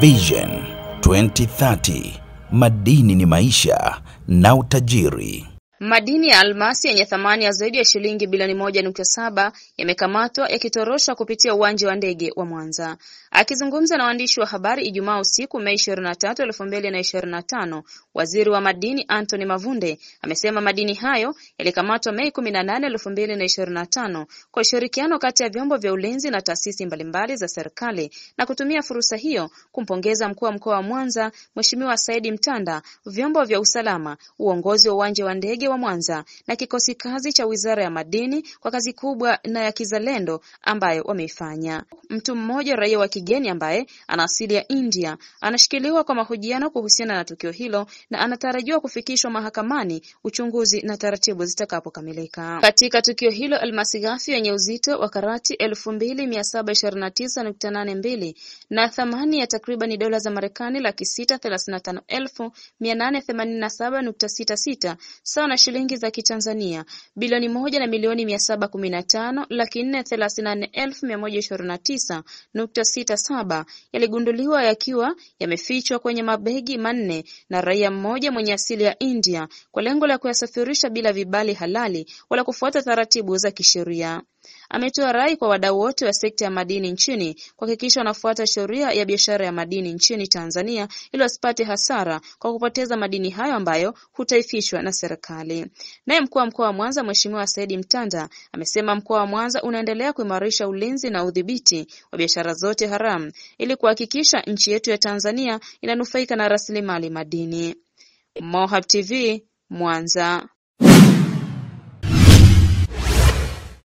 Vision 2030, madini ni maisha na utajiri. Madini ya almasi yenye thamani ya zaidi ya shilingi bilioni 1.7 yamekamatwa yakitorosha kupitia uwanja wa ndege wa Mwanza. Akizungumza na waandishi wa habari Ijumaa usiku Mei 23, 2025, Waziri wa Madini Anthony Mavunde amesema madini hayo yalikamatwa Mei 18, 2025 kwa ushirikiano kati ya vyombo vya ulinzi na taasisi mbalimbali za serikali, na kutumia fursa hiyo kumpongeza mkuu wa mkoa wa Mwanza Mheshimiwa Said Mtanda, vyombo vya usalama, uongozi wa uwanja wa ndege wa Mwanza na kikosi kazi cha Wizara ya Madini kwa kazi kubwa na ya kizalendo ambayo wameifanya. Mtu mmoja raia wa kigeni ambaye ana asili ya India anashikiliwa kwa mahojiano kuhusiana na tukio hilo na anatarajiwa kufikishwa mahakamani uchunguzi na taratibu zitakapokamilika. Katika tukio hilo, almasi ghafi yenye uzito wa karati 2729.82 na thamani ya takriban dola za Marekani $635,887.66 sawa na shilingi za Kitanzania bilioni 1 na milioni 715,434,129.67 yaligunduliwa yakiwa yamefichwa kwenye mabegi manne na raia mmoja mwenye asili ya India kwa lengo la kuyasafirisha bila vibali halali wala kufuata taratibu za kisheria. Ametoa rai kwa wadau wote wa sekta ya madini nchini kuhakikisha wanafuata sheria ya biashara ya madini nchini Tanzania ili wasipate hasara kwa kupoteza madini hayo ambayo hutaifishwa na serikali. Naye mkuu wa mkoa wa Mwanza Mheshimiwa Said Mtanda amesema mkoa wa Mwanza unaendelea kuimarisha ulinzi na udhibiti wa biashara zote haramu ili kuhakikisha nchi yetu ya Tanzania inanufaika na rasilimali madini. Mohab TV, Mwanza.